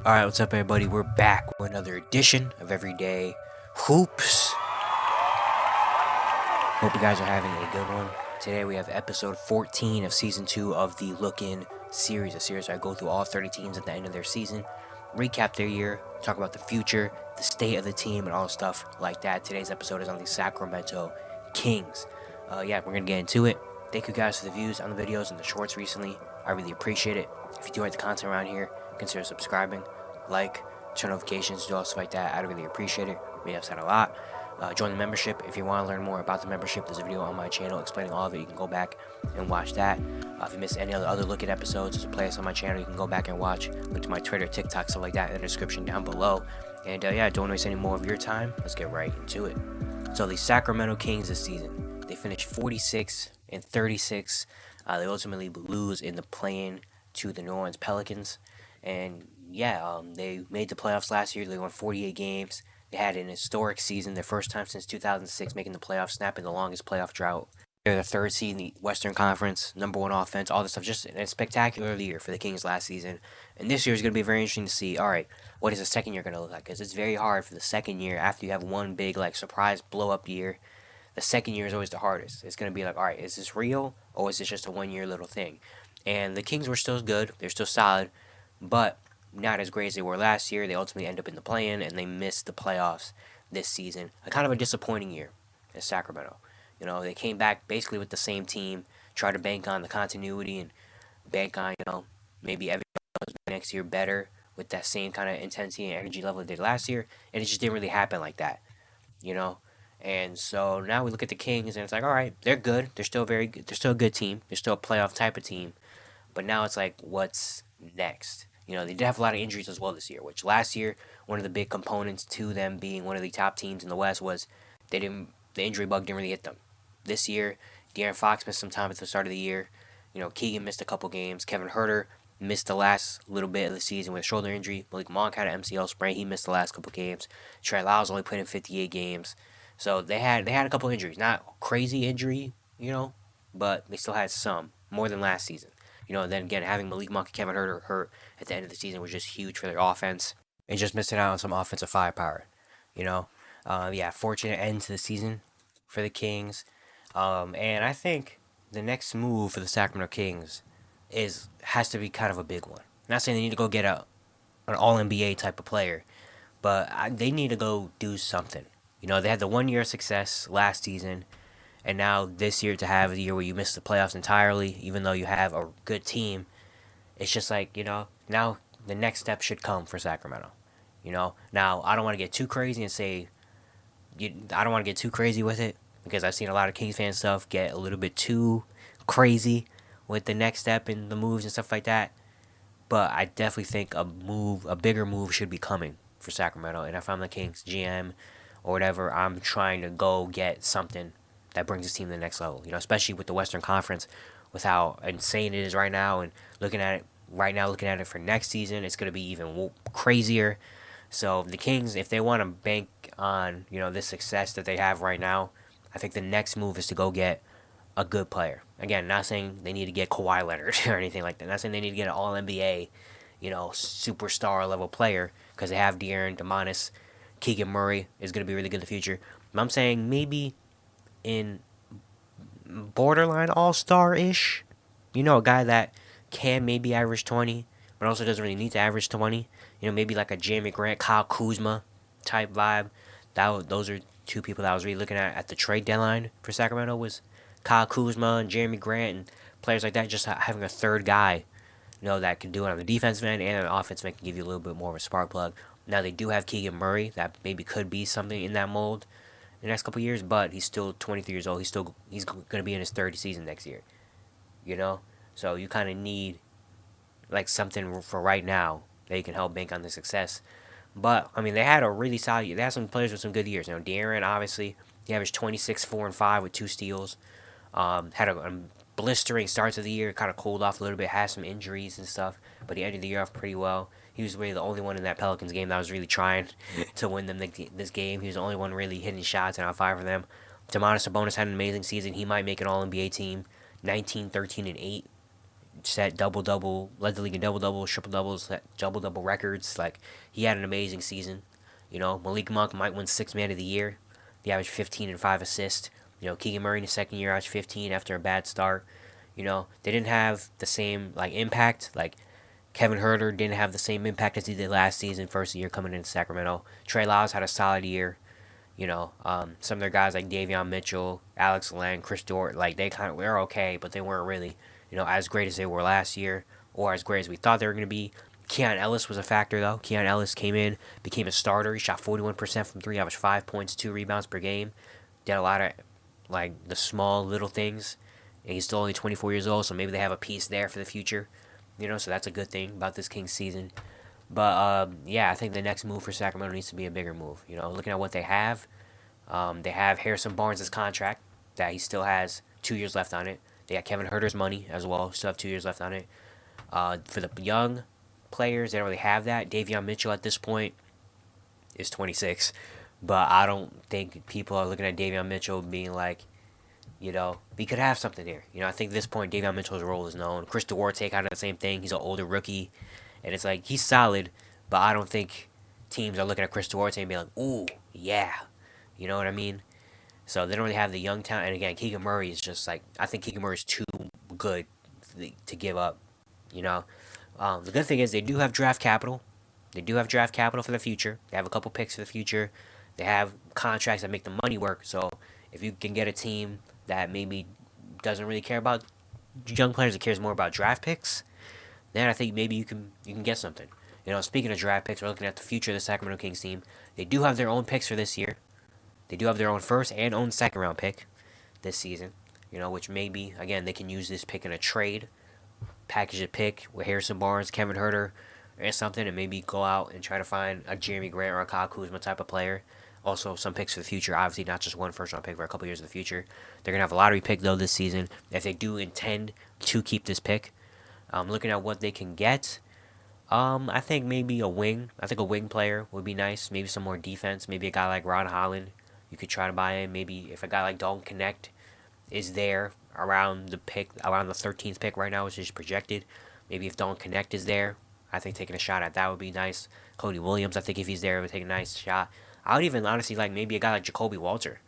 Alright, what's up everybody? We're back with another edition of Everyday Hoops. Hope you guys are having a good one. Today we have episode 14 of season 2 of the Look-In series, a series where I go through all 30 teams at the end of their season, recap their year, talk about the future, the state of the team, and all stuff like that. Today's episode is on the Sacramento Kings. We're gonna get into it. Thank you guys for the views on the videos and the shorts recently. I really appreciate it. If you do like the content around here, consider subscribing, like, turn notifications, do all stuff like that. I'd really appreciate it. We have said a lot. Join the membership if you want to learn more about the membership. There's a video on my channel explaining all of it. You can go back and watch that. If you missed any other look at episodes, there's a playlist on my channel. You can go back and watch. Link to my Twitter, TikTok, stuff like that in the description down below. And don't waste any more of your time. Let's get right into it. So the Sacramento Kings this season, they finished 46 and 36. They ultimately lose in the play-in to the New Orleans Pelicans. And they made the playoffs last year. They won 48 games. They had an historic season, their first time since 2006 making the playoffs, snapping the longest playoff drought. They're the third seed in the Western Conference, number one offense, all this stuff. Just a spectacular year for the Kings last season. And this year is going to be very interesting to see, all right, what is the second year going to look like? Because it's very hard for the second year after you have one big, surprise blow-up year. The second year is always the hardest. It's going to be like, all right, is this real or is this just a one-year little thing? And the Kings were still good. They're still solid. But not as great as they were last year. They ultimately end up in the play-in, and they missed the playoffs this season. Kind of a disappointing year in Sacramento. They came back basically with the same team, tried to bank on the continuity and bank on, maybe everyone next year better with that same kind of intensity and energy level they did last year, and it just didn't really happen like that, you know? And so now we look at the Kings, and it's like, all right, they're good. They're still very good. They're still a good team. They're still a playoff type of team. But now it's like, what's next? They did have a lot of injuries as well this year, which last year, one of the big components to them being one of the top teams in the West was the injury bug didn't really hit them. This year, De'Aaron Fox missed some time at the start of the year. Keegan missed a couple games. Kevin Huerter missed the last little bit of the season with a shoulder injury. Malik Monk had an MCL sprain. He missed the last couple games. Trey Lyles only played in 58 games. So they had a couple injuries. Not crazy injury, but they still had some, more than last season. And then again, having Malik Monk and Kevin Huerter hurt at the end of the season was just huge for their offense. And just missing out on some offensive firepower. Fortunate end to the season for the Kings. And I think the next move for the Sacramento Kings has to be kind of a big one. I'm not saying they need to go get an All NBA type of player, but they need to go do something. They had the 1 year of success last season, and now this year to have a year where you miss the playoffs entirely, even though you have a good team, it's just like, now the next step should come for Sacramento. Now I don't want to get too crazy and say, I don't want to get too crazy with it because I've seen a lot of Kings fan stuff get a little bit too crazy with the next step and the moves and stuff like that. But I definitely think a bigger move should be coming for Sacramento. And if I'm the Kings GM or whatever, I'm trying to go get something that brings this team to the next level. Especially with the Western Conference, with how insane it is right now, and looking at it for next season, it's going to be even crazier. So the Kings, if they want to bank on this success that they have right now, I think the next move is to go get a good player. Again, not saying they need to get Kawhi Leonard or anything like that. Not saying they need to get an All NBA, superstar level player because they have De'Aaron, Demonis, Keegan Murray is going to be really good in the future. But I'm saying maybe in borderline all-star-ish, a guy that can maybe average 20, but also doesn't really need to average 20. Maybe like a Jeremy Grant, Kyle Kuzma type vibe. Those are two people that I was really looking at the trade deadline for Sacramento was Kyle Kuzma and Jeremy Grant and players like that. Just having a third guy, that can do it on the defensive end and on the offensive end can give you a little bit more of a spark plug. Now they do have Keegan Murray that maybe could be something in that mold in the next couple of years, but he's still 23 years old. He's going to be in his third season next year. So you kind of need something for right now that you can help bank on the success. But I mean, they had a really solid year. They had some players with some good years. De'Aaron, obviously, he averaged 26, 4, and 5 with 2 steals. Had a blistering start to the year, kind of cooled off a little bit, had some injuries and stuff, but he ended the year off pretty well. He was really the only one in that Pelicans game that was really trying to win them this game. He was the only one really hitting shots and on fire for them. Domantas Sabonis had an amazing season. He might make an All NBA team. 19, 13, and 8 set double double, led the league in double doubles, triple doubles, set double double records. Like he had an amazing season. Malik Monk might win Sixth Man of the Year. He averaged 15 and 5 assists. Keegan Murray in his second year averaged 15 after a bad start. They didn't have the same like impact. Like Kevin Herter didn't have the same impact as he did last season, first year coming into Sacramento. Trey Lyles had a solid year. Some of their guys like Davion Mitchell, Alex Len, Chris Dort, like they kind of were okay, but they weren't really, as great as they were last year or as great as we thought they were going to be. Keon Ellis was a factor though. Keon Ellis came in, became a starter. He shot 41% from three, averaged 5 points, 2 rebounds per game. Did a lot of like the small little things. And he's still only 24 years old, so maybe they have a piece there for the future. So that's a good thing about this Kings season. But yeah, I think the next move for Sacramento needs to be a bigger move. Looking at what they have Harrison Barnes' contract that he still has 2 years left on it. They got Kevin Herter's money as well, still have 2 years left on it. For the young players, they don't really have that. Davion Mitchell at this point is 26, but I don't think people are looking at Davion Mitchell being like, we could have something here. I think at this point, Davion Mitchell's role is known. Chris Duarte kind of the same thing. He's an older rookie, and it's like he's solid, but I don't think teams are looking at Chris Duarte and be like, ooh, yeah. You know what I mean? So they don't really have the young talent. And again, Keegan Murray is just like, I think Keegan Murray is too good to give up. You know, the good thing is they do have draft capital. They do have draft capital for the future. They have a couple picks for the future. They have contracts that make the money work. So if you can get a team that maybe doesn't really care about young players, that cares more about draft picks, then I think maybe you can get something. Speaking of draft picks, we're looking at the future of the Sacramento Kings team. They do have their own picks for this year. They do have their own first and own second round pick this season. Which maybe again they can use this pick in a trade, package a pick with Harrison Barnes, Kevin Herter, or something, and maybe go out and try to find a Jeremy Grant or a Kyle Kuzma type of player. Also, some picks for the future. Obviously, not just one first round pick for a couple years in the future. They're gonna have a lottery pick though this season. If they do intend to keep this pick, looking at what they can get. I think maybe a wing. I think a wing player would be nice. Maybe some more defense. Maybe a guy like Ron Holland. You could try to buy him. Maybe if a guy like Dalton Connect is there around the 13th pick right now, which is projected. Maybe if Dalton Connect is there, I think taking a shot at that would be nice. Cody Williams, I think if he's there, would take a nice shot. I would even honestly like maybe a guy like Jacoby Walter.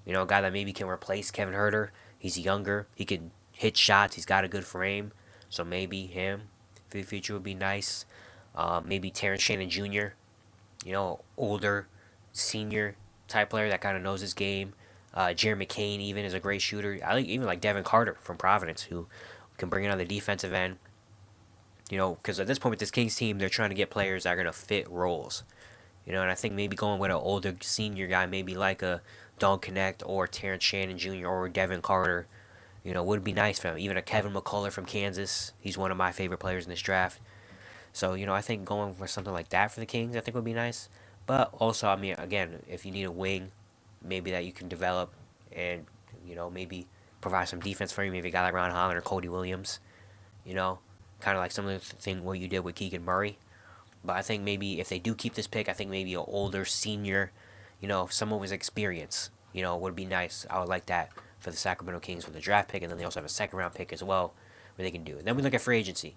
A guy that maybe can replace Kevin Herter. He's younger. He can hit shots. He's got a good frame. So maybe him for the future would be nice. Maybe Terrence Shannon Jr., older, senior type player that kind of knows his game. Jerry McCain even is a great shooter. I even like Devin Carter from Providence, who can bring it on the defensive end. Because at this point with this Kings team, they're trying to get players that are going to fit roles. And I think maybe going with an older senior guy, maybe like a Don Connect or Terrence Shannon Jr. or Devin Carter, would be nice for him. Even a Kevin McCullough from Kansas. He's one of my favorite players in this draft. So, I think going for something like that for the Kings, I think would be nice. But also, I mean, again, if you need a wing, maybe that you can develop and, maybe provide some defense for you. Maybe a guy like Ron Holland or Cody Williams, kind of like some of the thing what you did with Keegan Murray. But I think maybe if they do keep this pick, I think maybe an older senior, someone with experience, would be nice. I would like that for the Sacramento Kings with the draft pick. And then they also have a second round pick as well where they can do it. Then we look at free agency.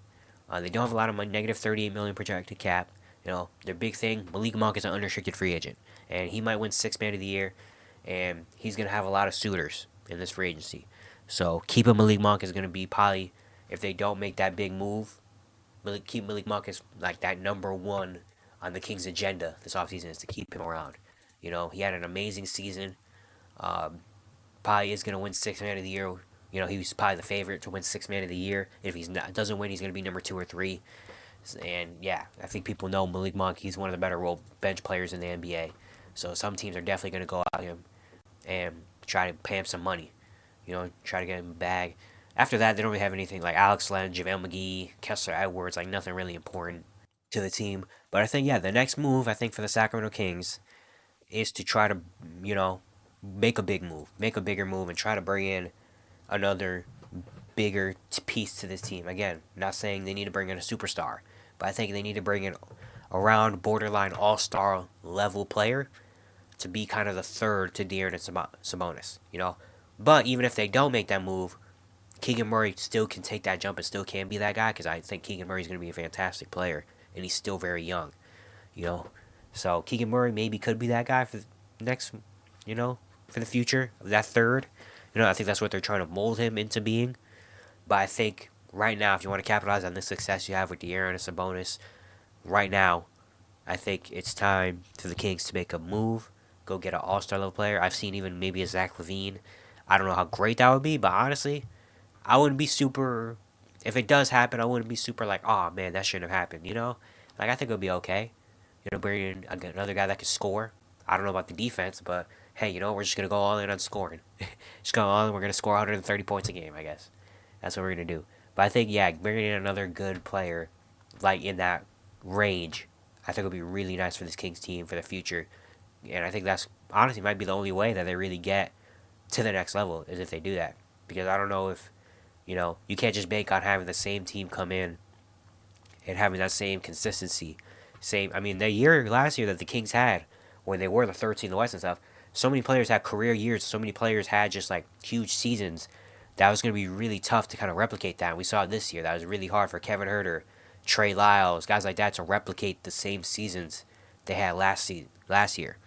They don't have a lot of money, negative $38 million projected cap. Their big thing, Malik Monk is an unrestricted free agent. And he might win Sixth Man of the Year. And he's going to have a lot of suitors in this free agency. So keeping Malik Monk is going to be probably, if they don't make that big move, keep Malik Monk is like that number one on the Kings' agenda this offseason is to keep him around. He had an amazing season. Probably is going to win Sixth Man of the Year. He was probably the favorite to win Sixth Man of the Year. If he doesn't win, he's going to be number 2 or 3. And yeah, I think people know Malik Monk. He's one of the better role bench players in the NBA. So some teams are definitely going to go out him and try to pay him some money. Try to get him a bag. After that, they don't really have anything like Alex Len, JaVale McGee, Kessler Edwards, like nothing really important to the team. But I think, yeah, the next move, I think, for the Sacramento Kings is to try to, make a big move, make a bigger move, and try to bring in another bigger piece to this team. Again, not saying they need to bring in a superstar, but I think they need to bring in around borderline all-star level player to be kind of the third to De'Aaron and Sabonis, But even if they don't make that move, Keegan Murray still can take that jump and still can be that guy, because I think Keegan Murray is going to be a fantastic player, and he's still very young, you know. So Keegan Murray maybe could be that guy for the next, you know, for the future, that third. You know, I think that's what they're trying to mold him into being. But I think right now, if you want to capitalize on the success you have with De'Aaron and Sabonis, right now, I think it's time for the Kings to make a move, go get an all-star level player. I've seen even maybe a Zach LaVine. I don't know how great that would be, but honestly, I wouldn't be super. If it does happen, I wouldn't be super like, oh man, that shouldn't have happened. You know, like I think it'll be okay. You know, bring in another guy that can score. I don't know about the defense, but hey, you know, we're just gonna go all in on scoring. Just go all in. We're gonna score 130 points a game, I guess. That's what we're gonna do. But I think yeah, bringing in another good player, like in that range, I think it'll be really nice for this Kings team for the future. And I think that's honestly might be the only way that they really get to the next level is if they do that. Because I don't know if you know, you can't just bank on having the same team come in and having that same consistency. Same, I mean, the year last year that the Kings had, when they were the 13th in the West and stuff, so many players had career years. So many players had just like huge seasons. That was going to be really tough to kind of replicate that. And we saw it this year. That was really hard for Kevin Huerter, Trey Lyles, guys like that to replicate the same seasons they had last year.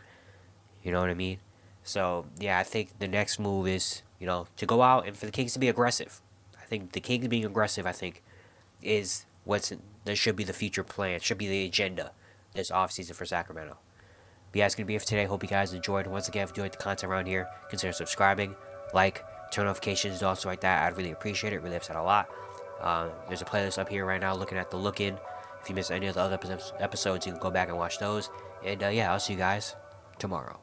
You know what I mean? So yeah, I think the next move is to go out and for the Kings to be aggressive. I think the Kings being aggressive, I think, is that should be the future plan. Should be the agenda this offseason for Sacramento. But yeah, it's gonna be it for today. Hope you guys enjoyed. Once again, if you enjoyed the content around here, consider subscribing, like, turn notifications, also like that. I'd really appreciate it. Really helps out a lot. There's a playlist up here right now looking at the look-in. If you missed any of the other episodes, you can go back and watch those. And yeah, I'll see you guys tomorrow.